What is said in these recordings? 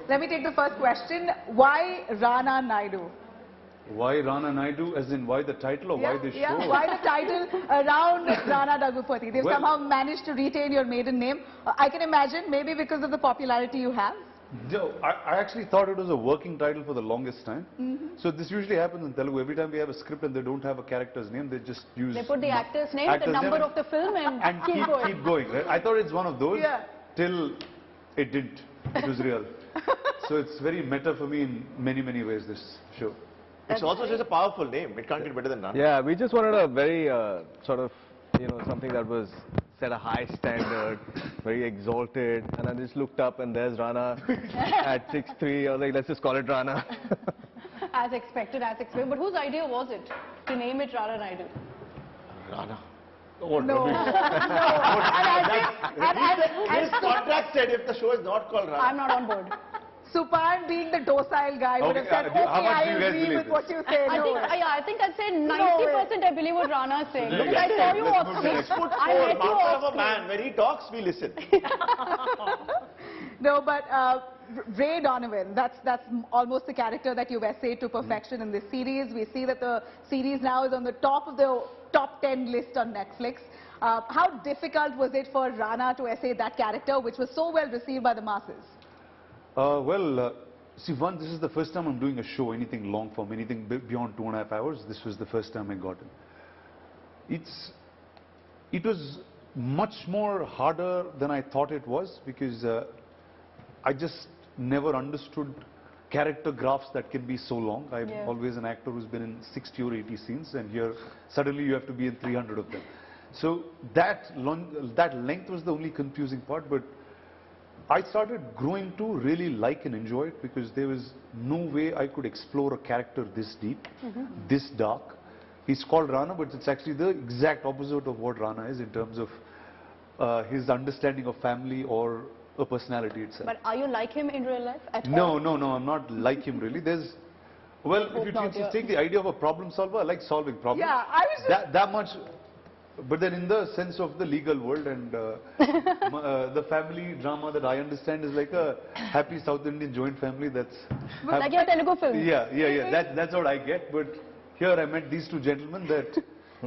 Let me take the first question. Why Rana Naidu? Why Rana Naidu, as in why the title or why the show? Yeah, why the title around Rana Daggupati? They've somehow managed to retain your maiden name. I can imagine, maybe because of the popularity you have. No, I actually thought it was a working title for the longest time. So this usually happens in Telugu. Every time we have a script and they don't have a character's name, they just use... They put the actor's name, the number of the film and keep going. Keep going, right? I thought it's one of those till it didn't. It was real. So it's very meta for me in many, many ways, this show. It's also just a powerful name. It can't get better than Rana. Yeah, we just wanted a very sort of, something that was set a high standard, very exalted. And I just looked up and there's Rana at 6'3". I was like, let's just call it Rana. As expected, as expected. But whose idea was it to name it Rana Naidu? Rana. Oh, no. His contract said if the show is not called Rana. I'm not on board. Supan, being the docile guy, would have said, okay, I agree with what you say. I think I'd say 90% I believe what Rana is saying. Because I saw you off 6 foot 4, master of a man. When he talks, we listen. No, but Ray Donovan, that's almost the character that you've essayed to perfection in this series. We see that the series now is on the top of the top 10 list on Netflix. How difficult was it for Rana to essay that character, which was so well received by the masses? See, this is the first time I'm doing a show, anything long form, anything beyond 2.5 hours. This was the first time I got it. It was much more harder than I thought it was, because I just never understood character graphs that can be so long. I'm always an actor who's been in 60 or 80 scenes, and here suddenly you have to be in 300 of them. So that length was the only confusing part, but I started growing to really like and enjoy it, because there was no way I could explore a character this deep, this dark. He's called Rana, but it's actually the exact opposite of what Rana is in terms of his understanding of family or a personality itself. But are you like him in real life at No, all? I'm not like him really. Well, if you take the idea of a problem solver, I like solving problems. Yeah, I was that much. But then in the sense of the legal world and the family drama that I understand is like a happy South Indian joint family. That's like your Telugu film. Yeah. That's what I get. But here I met these two gentlemen that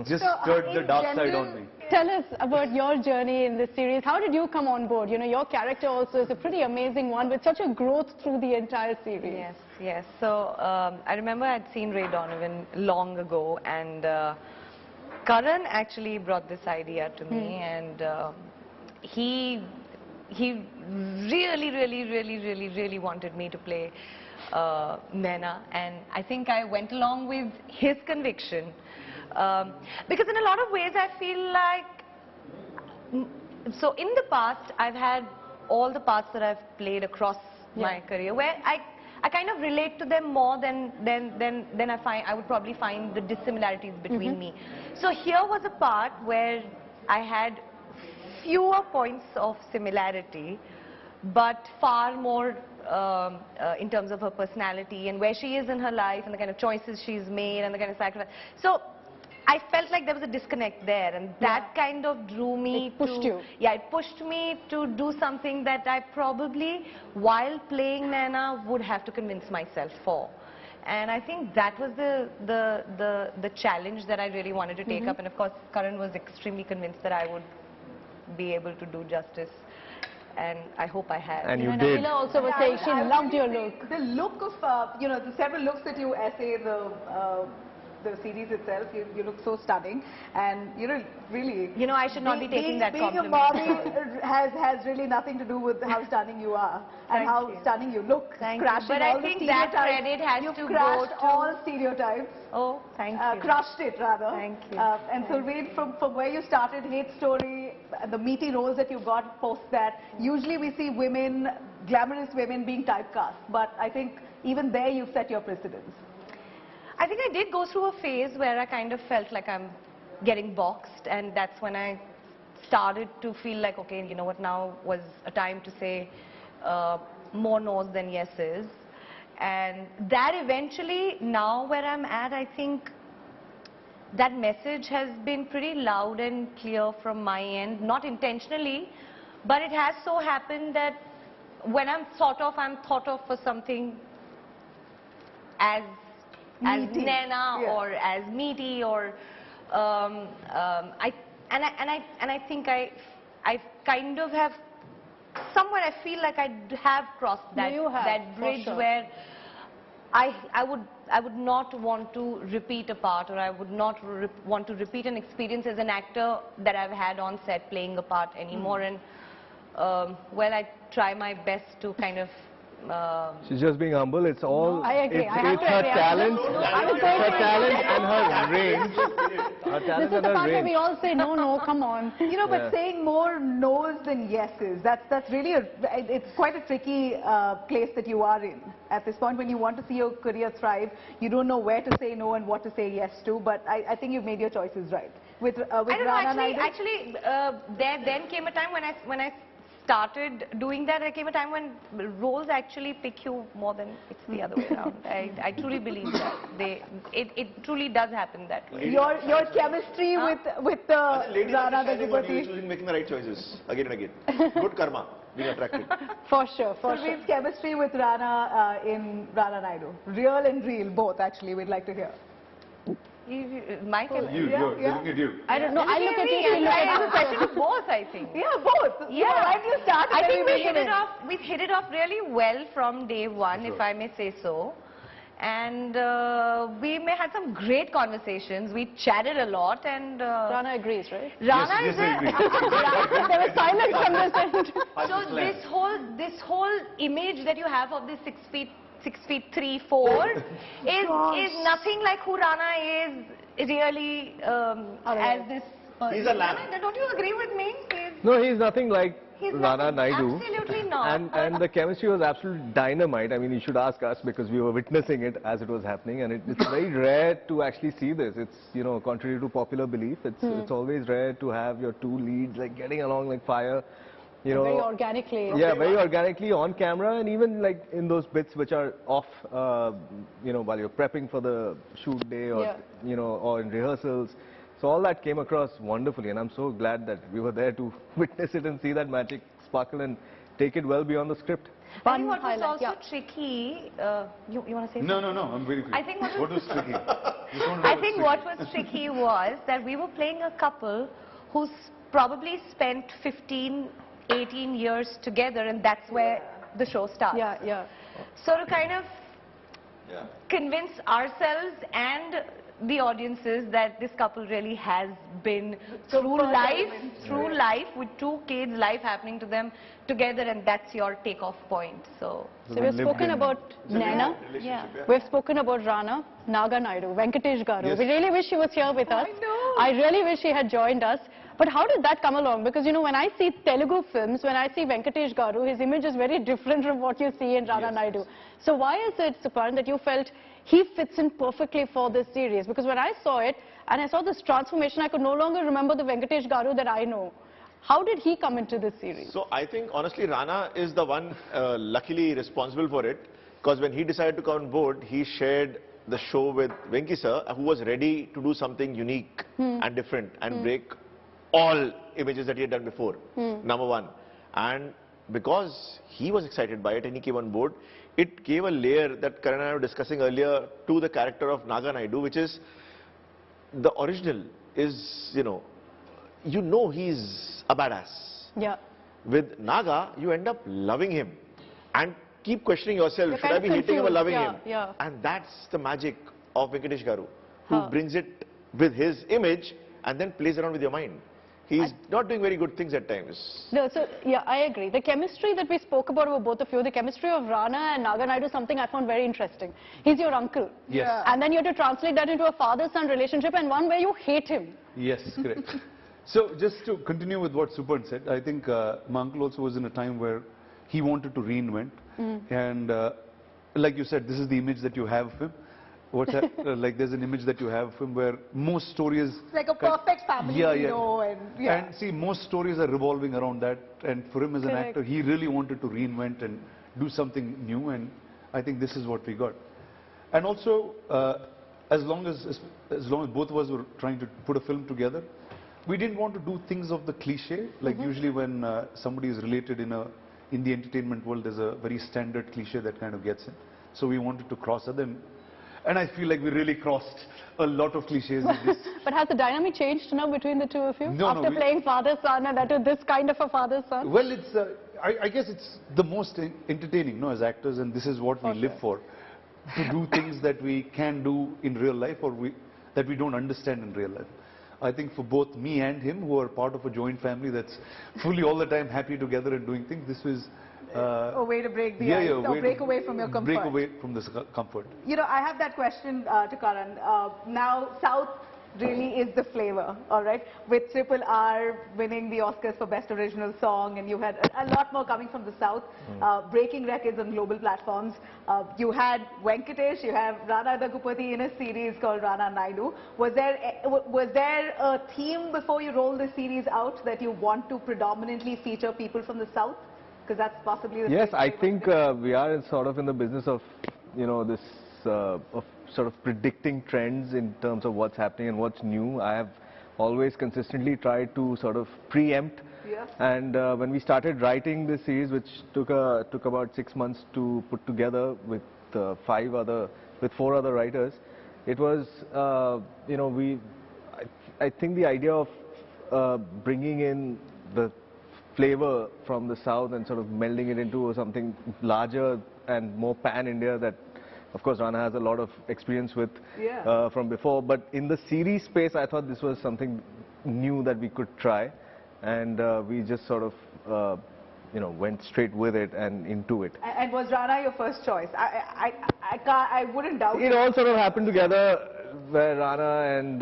just stirred the dark side on me. Tell us about your journey in this series. How did you come on board? You know, your character also is a pretty amazing one with such a growth through the entire series. Yes. So I remember I'd seen Ray Donovan long ago, and Karan actually brought this idea to me, and he really wanted me to play Naina, and I think I went along with his conviction, because in a lot of ways I feel like, so in the past I've had all the parts that I've played across my career where I kind of relate to them more than I would probably find the dissimilarities between me. So here was a part where I had fewer points of similarity, but far more in terms of her personality and where she is in her life and the kind of choices she's made and the kind of sacrifice. So I felt like there was a disconnect there, and that kind of drew me it pushed you. Yeah, it pushed me to do something that I probably, while playing Naina, would have to convince myself for. And I think that was the challenge that I really wanted to take up. And of course, Karan was extremely convinced that I would be able to do justice. And I hope I have. And you did. Nabila also was saying she loved your look. The look of, the several looks that you essay, the series itself, you look so stunning, and really. I should not be taking that compliment. Being a Bobby has really nothing to do with how stunning you are and how stunning you look. Thank you. But I think that credit has to go to all stereotypes. Oh, thank you. Crushed it rather. Thank you. And so from where you started, Hate Story, the meaty roles that you got post that, usually we see women, glamorous women being typecast, but I think even there you've set your precedence. I think I did go through a phase where I kind of felt like I'm getting boxed, and that's when I started to feel like, okay, you know what, now was a time to say more no's than yeses. And that eventually, now where I'm at, I think that message has been pretty loud and clear from my end, not intentionally, but it has so happened that when I'm thought of for something as Meaty. Naina Yeah. or as meaty or I think I kind of have somewhere I feel like I have crossed that you have, that for bridge sure. where I would not want to repeat a part, or I would not want to repeat an experience as an actor that I've had on set playing a part anymore. And well, I try my best to kind of. She's just being humble. It's all. I agree. It's, I have it's to her agree. talent. I was going Her to talent and her range. Her This talent is and the her part where range. we all say, no, no, come on. You know, but Yeah. saying more no's than yeses, that's really it's quite a tricky place that you are in at this point when you want to see your career thrive. You don't know where to say no and what to say yes to, but I think you've made your choices right. With I don't know, Rana Naidu? actually, there then came a time when I started doing that. There came a time when roles actually pick you more than it's the other way around. I truly believe that it truly does happen that way. Your chemistry with the Ladies Rana are Naidu when you're choosing, making the right choices again and again. Good karma, being attracted. For sure, for sure. Surveill's chemistry with Rana in Rana Naidu. Real and real, both actually, we'd like to hear. My chemistry. You're Yeah. looking at you. I don't know. I look at you, she look I at have a you. question to both, I think. Yeah, both. Yeah. Why do you start? I think we've hit it off really well from day one, if I may say so. And we may had some great conversations. We chatted a lot, and Rana agrees, right? Rana Yes, is I agree. There was silence from this end. so this whole image that you have of this 6 feet 3, 4 is nothing like who Rana is really as this person. He's a lamb. Don't you agree with me? No, he's nothing like He's Rana nothing, Naidu. absolutely not. And the chemistry was absolute dynamite. I mean, you should ask us because we were witnessing it as it was happening, and it's very rare to actually see this. It's, you know, contrary to popular belief, it's always rare to have your two leads like getting along like fire. You know, Very organically. yeah, very organically on camera, and even like in those bits which are off, you know, while you're prepping for the shoot day or, Yeah. you know, or in rehearsals. So all that came across wonderfully, and I'm so glad that we were there to witness it and see that magic sparkle and take it well beyond the script. I think what was highlight, also yeah. tricky, you want to say No, something? no, no, I'm very free. I think what What was tricky? Just want to know I what's think tricky. what was tricky was that we were playing a couple who's probably spent 15, 18 years together, and that's where the show starts. Yeah, yeah. So to kind of Yeah. convince ourselves and the audiences that this couple really has been through life with 2 kids, life happening to them together, and that's your takeoff point. So So we've spoken about Naina. yeah. We've spoken about Rana, Naga Naidu, Venkatesh Garu. Yes. We really wish he was here with us. I know. I really wish he had joined us. But how did that come along? Because, you know, when I see Telugu films, when I see Venkatesh Garu, his image is very different from what you see in Rana Naidu. So why is it, Suparn, that you felt he fits in perfectly for this series? Because when I saw it, and I saw this transformation, I could no longer remember the Venkatesh Garu that I know. How did he come into this series? So I think honestly Rana is the one luckily responsible for it, because when he decided to come on board, he shared the show with Venki sir, who was ready to do something unique and different and break all images that he had done before, number one. And because he was excited by it and he came on board, it gave a layer that Karan and I were discussing earlier to the character of Naga Naidu, which is the original is, you know he's a badass. Yeah. With Naga, you end up loving him and keep questioning yourself, You're should kind I of be hating him or confused, loving yeah, him? yeah. And that's the magic of Venkatesh Garu, who Huh. brings it with his image and then plays around with your mind. He's not doing very good things at times. No, so, yeah, I agree. The chemistry that we spoke about with both of you, the chemistry of Rana and Naga Naidu is something I found very interesting. He's your uncle. Yes. And then you have to translate that into a father-son relationship, and one where you hate him. Yes, correct. So just to continue with what Suparn said, I think my uncle also was in a time where he wanted to reinvent. And like you said, this is the image that you have of him. What's that? Like there's an image that you have of him where most stories... It's like a perfect family hero. And see, most stories are revolving around that. And for him as an Correct. actor, he really wanted to reinvent and do something new. And I think this is what we got. And also, as long as both of us were trying to put a film together, we didn't want to do things of the cliche. Like usually when somebody is related in in the entertainment world, there's a very standard cliche that kind of gets in. So we wanted to cross other, and I feel like we really crossed a lot of cliches in this. But has the dynamic changed now between the two of you? No, After playing father-son and that this kind of a father-son? Well, it's, I guess it's the most entertaining, no, as actors, and this is what we live for. To do things that we can do in real life or that we don't understand in real life. I think for both me and him, who are part of a joint family that's fully all the time happy together and doing things, this was a way to break the ice, or break away from your comfort. Break away from this comfort. You know, I have that question to Karan. Now, South really is the flavor, all right? With Triple R winning the Oscars for Best Original Song, and you had a lot more coming from the South, breaking records on global platforms. You had Venkatesh, you have Rana Naidu in a series called Rana Naidu. Was there a theme before you rolled the series out that you want to predominantly feature people from the South? Because that's possibly the Yes, I think we are sort of in the business of, you know, this of sort of predicting trends in terms of what's happening and what's new. I have always consistently tried to sort of preempt. Yeah. And when we started writing this series, which took about 6 months to put together with 4 other writers, it was, you know, I think the idea of bringing in the flavor from the South and sort of melding it into something larger and more pan-India that, of course, Rana has a lot of experience with from before. But in the series space, I thought this was something new that we could try. And we just sort of, you know, went straight with it and into it. And was Rana your first choice? I wouldn't doubt it. all sort of happened together where Rana and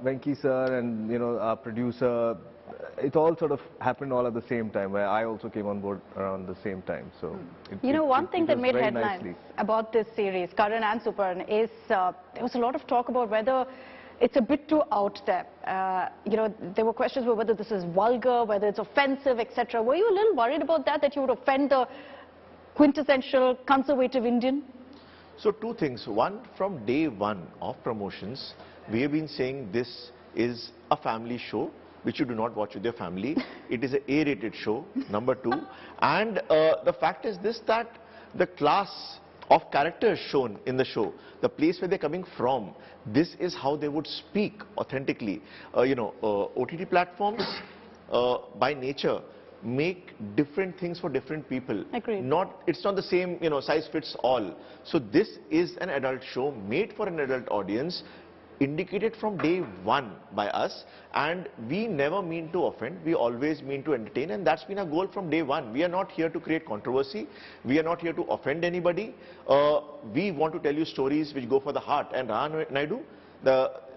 Venki sir and, you know, our producer, it all sort of happened all at the same time, where I also came on board around the same time. So, one thing that made headlines nicely about this series, Karan and Suparn, is there was a lot of talk about whether it's a bit too out there. You know, there were questions about whether this is vulgar, whether it's offensive, etc. Were you a little worried about that you would offend the quintessential conservative Indian? So 2 things. One, from day one of promotions, we have been saying this is a family show which you do not watch with your family. It is an A-rated show, number 2. And the fact is this, that the class of characters shown in the show, the place where they're coming from, this is how they would speak authentically. You know, OTT platforms, by nature, make different things for different people. Agreed. It's not the same, you know, size fits all. So this is an adult show made for an adult audience, indicated from day one by us, and we never mean to offend, we always mean to entertain, and that's been our goal from day one. We are not here to create controversy, we are not here to offend anybody. We want to tell you stories which go for the heart. And Rana Naidu,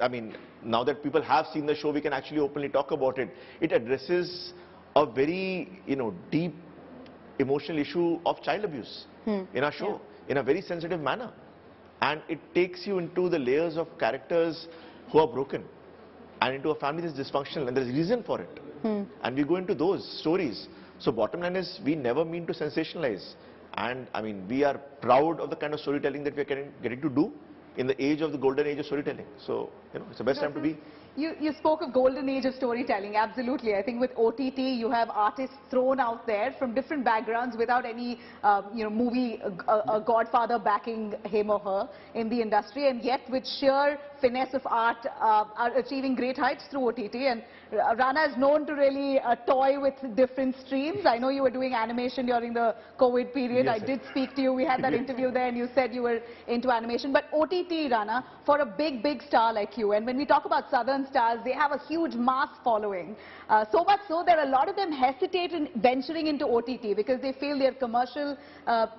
I mean, now that people have seen the show, we can actually openly talk about it. It addresses a very, you know, deep emotional issue of child abuse in our show, in a very sensitive manner. And it takes you into the layers of characters who are broken and into a family that's dysfunctional, and there's a reason for it. And we go into those stories. So bottom line is, we never mean to sensationalize. And I mean, we are proud of the kind of storytelling that we are getting to do in the age of the golden age of storytelling. So, you know, it's the best time to be. You spoke of golden age of storytelling, absolutely. I think with OTT, you have artists thrown out there from different backgrounds without any, you know, movie, a godfather backing him or her in the industry, and yet with sheer finesse of art are achieving great heights through OTT. And Rana is known to really toy with different streams. I know you were doing animation during the COVID period. Yes, I did speak to you. We had that interview there, and you said you were into animation. But OTT, Rana, for a big star like you, and when we talk about Southern stars, they have a huge mass following. So much so that a lot of them hesitate in venturing into OTT because they feel their commercial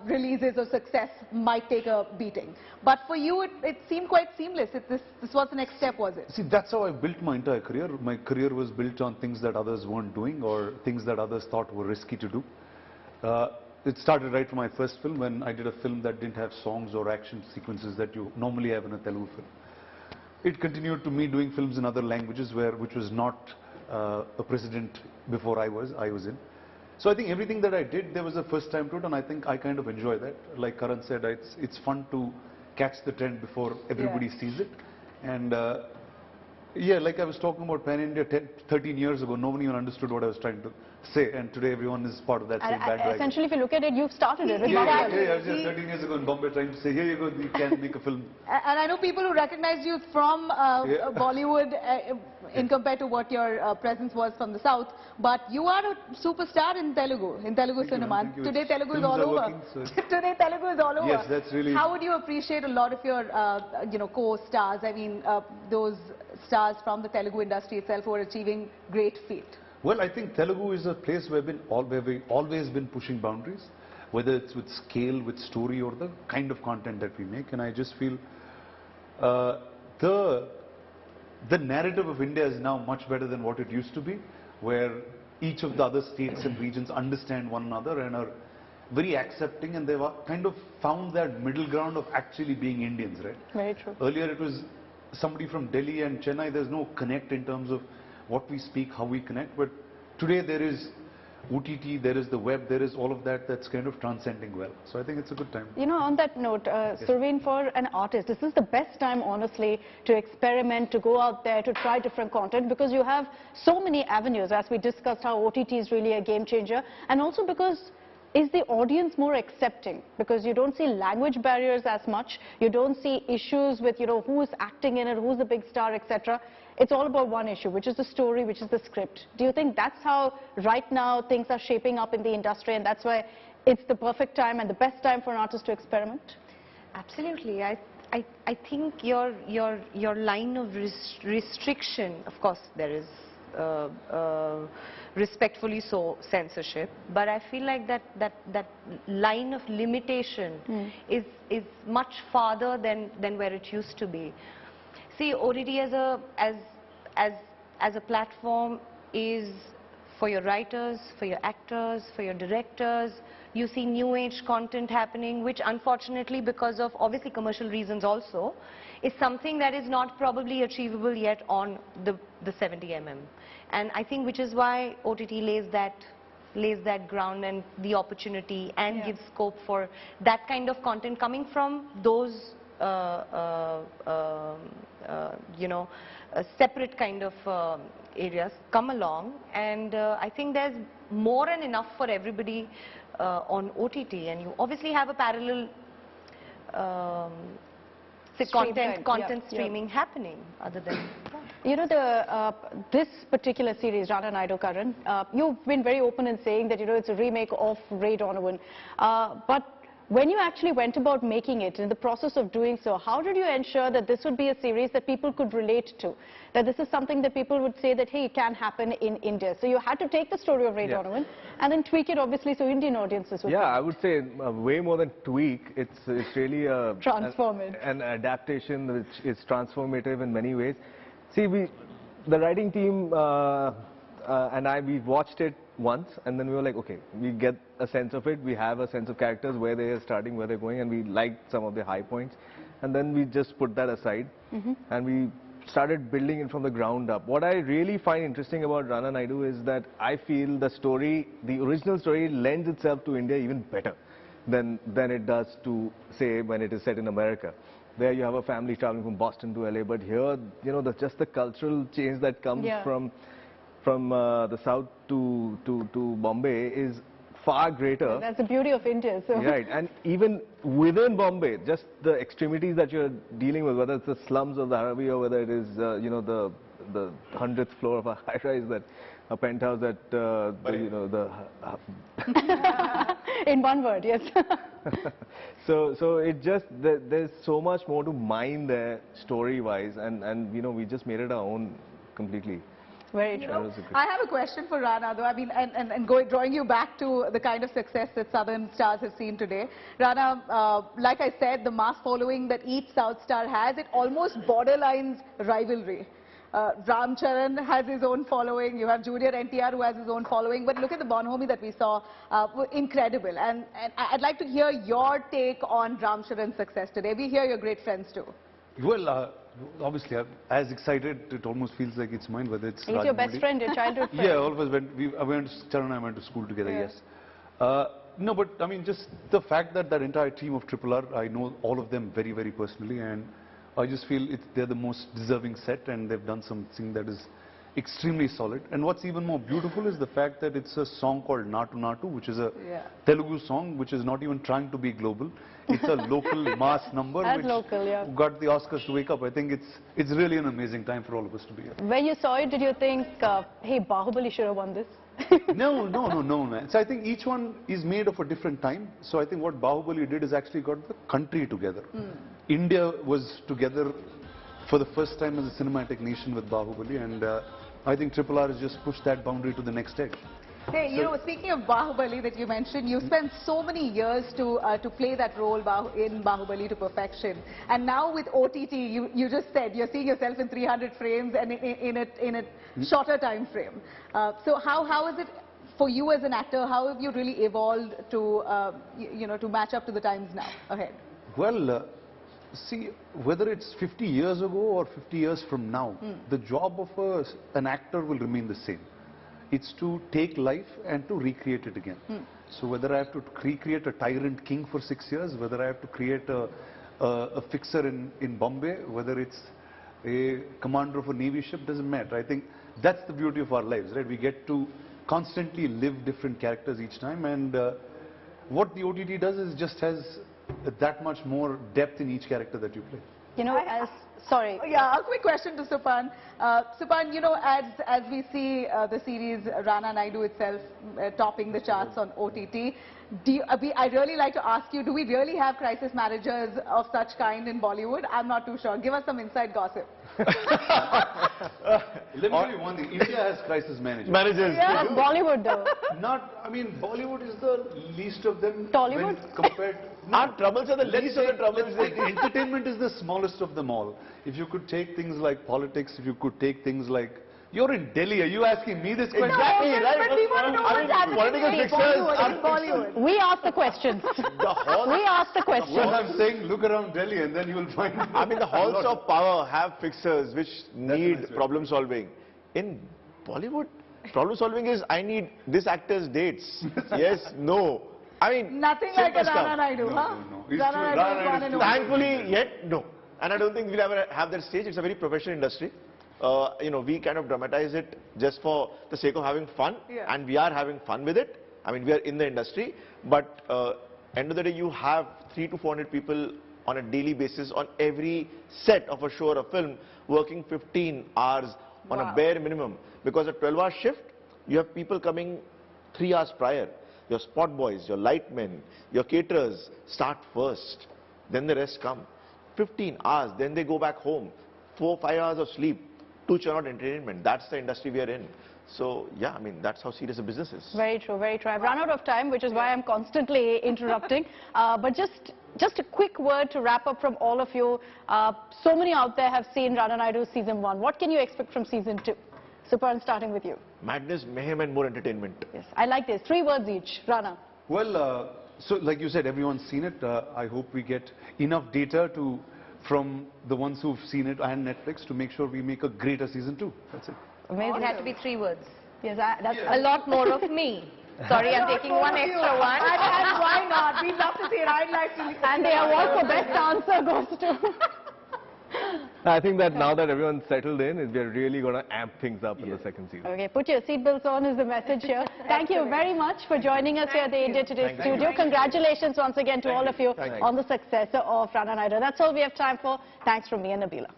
releases or success might take a beating. But for you, it seemed quite seamless. This was the next step, was it? See, that's how I built my entire career. My career was built on things that others weren't doing or things that others thought were risky to do. It started right from my first film, when I did a film that didn't have songs or action sequences that you normally have in a Telugu film. It continued to me doing films in other languages which was not a precedent before I was in. So I think everything that I did, there was a first time to it, and I think I kind of enjoy that. Like Karan said, it's fun to catch the trend before everybody sees it. And Yeah, like I was talking about Pan India 13 years ago, nobody even understood what I was trying to say, and today everyone is part of that same bandwagon. Essentially, if you look at it, you've started it with Yeah, Bollywood. I was just 13 years ago in Bombay trying to say, here you go, you can make a film. And I know people who recognized you from Bollywood in compared to what your presence was from the South, but you are a superstar in Telugu cinema. Thank you. Today Telugu is Films all are over. working, so- Today Telugu is all over. Yes, that's really- How would you appreciate a lot of your, co-stars? I mean, those stars from the Telugu industry itself who are achieving great feat. Well, I think Telugu is a place where we've always been pushing boundaries, whether it's with scale, with story, or the kind of content that we make. And I just feel the narrative of India is now much better than what it used to be, where each of the other states and regions understand one another and are very accepting, and they've kind of found that middle ground of actually being Indians, right? Very true. Earlier it was somebody from Delhi and Chennai, there's no connect in terms of what we speak, how we connect, but today there is OTT, there is the web, there is all of that that's kind of transcending well. So I think it's a good time. You know, on that note, Surveen, for an artist, this is the best time, honestly, to experiment, to go out there, to try different content, because you have so many avenues, as we discussed how OTT is really a game changer, and also because is the audience more accepting? Because you don't see language barriers as much, you don't see issues with, who's acting in it, who's the big star, etc. It's all about one issue, which is the story, which is the script. Do you think that's how right now things are shaping up in the industry, and that's why it's the perfect time and the best time for an artist to experiment? Absolutely. I think your line of restriction, of course, there is respectfully so censorship, but I feel like that line of limitation is much farther than where it used to be. See, OTT as a platform is for your writers, for your actors, for your directors. You see new age content happening, which unfortunately, because of obviously commercial reasons also, is something that is not probably achievable yet on the 70 mm. And I think which is why OTT lays that ground and the opportunity and gives scope for that kind of content coming from those separate kind of areas come along, and I think there's more than enough for everybody on OTT, and you obviously have a parallel content streaming happening other than You know, this particular series, Rana Naidu, Karan, you've been very open in saying that, it's a remake of Ray Donovan. But when you actually went about making it, in the process of doing so, how did you ensure that this would be a series that people could relate to? That this is something that people would say that, hey, it can happen in India. So you had to take the story of Ray Donovan and then tweak it, obviously, so Indian audiences would. Yeah, I would say way more than tweak. It's really transform it. An adaptation which is transformative in many ways. See, the writing team and we watched it once, and then we were like, okay, we get a sense of it, we have a sense of characters, where they are starting, where they're going, and we liked some of the high points, and then we just put that aside, and we started building it from the ground up. What I really find interesting about Rana Naidu is that I feel the story, the original story, lends itself to India even better than it does to, say, when it is set in America. There you have a family traveling from Boston to LA, but here, just the cultural change that comes from the south to Bombay is far greater. That's the beauty of India. So. Right, and even within Bombay, just the extremities that you're dealing with, whether it's the slums of the Arabi or whether it is, the 100th floor of a high-rise, a penthouse that, In one word, yes. So it just, there's so much more to mine there story-wise, and we just made it our own completely. Very true. I have a question for Rana, though. I mean, drawing you back to the kind of success that Southern stars have seen today. Rana, like I said, the mass following that each South star has, it almost borderlines rivalry. Charan has his own following. You have Junior NTR who has his own following. But look at the Bonhomie that we saw, incredible. And I'd like to hear your take on Charan's success today. We hear your great friends too. Well, obviously, I'm as excited. It almost feels like it's mine, whether it's. He's your best friend, your childhood friend. Yeah, all of us Charan and I went to school together. Yes. No, but I mean, just the fact that entire team of Triple R, I know all of them very, very personally, and I just feel they're the most deserving set, and they've done something that is extremely solid. And what's even more beautiful is the fact that it's a song called Natu Natu, which is a Telugu song, which is not even trying to be global. It's a local mass number As which local, yeah. got the Oscars to wake up. I think it's really an amazing time for all of us to be here. When you saw it, did you think, hey, Bahubali should have won this? No, man. So I think each one is made of a different time. So I think what Bahubali did is actually got the country together. India was together for the first time as a cinematic nation with Bahubali, and I think RRR has just pushed that boundary to the next edge. Hey, you know, speaking of Bahubali that you mentioned, you spent so many years to play that role in Bahubali to perfection. And now with OTT, you just said you're seeing yourself in 300 frames and in a shorter time frame. So how is it for you as an actor? How have you really evolved to, to match up to the times now ahead? Well, see, whether it's 50 years ago or 50 years from now, the job of an actor will remain the same. It's to take life and to recreate it again. So whether I have to recreate a tyrant king for 6 years, whether I have to create a fixer in Bombay, whether it's a commander of a navy ship, doesn't matter. I think that's the beauty of our lives, right? We get to constantly live different characters each time, and what the OTT does is just has that much more depth in each character that you play. You know, sorry. Yeah, a quick question to Supan. Supan, you know, as we see the series Rana Naidu itself topping the charts on OTT, I'd really like to ask you, do we really have crisis managers of such kind in Bollywood? I'm not too sure. Give us some inside gossip. Let me tell you one thing. India has crisis managers. Yeah. That's Bollywood though. I mean, Bollywood is the least of them. Tollywood? When compared. Our troubles are the least of the troubles. Entertainment is the smallest of them all. If you could take things like politics, if you could take things like... You're in Delhi, are you asking me this question? Exactly, No, right? but we want to know what's happening Political in fixers are Bollywood. We ask the questions. We ask the questions. Well, I'm saying look around Delhi and then you will find... I mean, the halls of power have fixers which need problem solving. In Bollywood, problem solving is, I need this actor's dates. Yes, no. I mean, Nothing like a simple Rana stuff. Naidu, huh? No. It's Rana true. Naidu Rana is Naidu one is and true. only. Thankfully, yet, no. And I don't think we'll ever have that stage. It's a very professional industry. You know, we kind of dramatize it just for the sake of having fun. Yeah. And we are having fun with it. I mean, we are in the industry. But end of the day, you have 300 to 400 people on a daily basis on every set of a show or a film working 15 hours on a bare minimum. Because a 12-hour shift, you have people coming 3 hours prior. Your spot boys, your lightmen, your caterers start first. Then the rest come. 15 hours, then they go back home. 4 or 5 hours of sleep to churn out entertainment. That's the industry we are in. So, yeah, I mean, that's how serious the business is. Very true, very true. I've run out of time, which is why I'm constantly interrupting. But just a quick word to wrap up from all of you. So many out there have seen Rana Naidu season 1. What can you expect from season 2? Supan, starting with you. Madness, mayhem and more entertainment. Yes, I like this. 3 words each. Rana. Well, so like you said, everyone's seen it. I hope we get enough data from the ones who've seen it and Netflix to make sure we make a greater season 2. That's it. Amazing. It had to be 3 words. Yes, that's A lot more of me. Sorry, I'm taking one extra one. And why not? We'd love to see it. I'd like to. And the award for best answer goes to... I think that now that everyone's settled in, we're really going to amp things up in the second season. Okay, put your seatbelts on is the message here. Thank you very much for joining us here at the India Today studio. Congratulations once again to all of you on the success of Rana Naidu. That's all we have time for. Thanks from me and Nabila.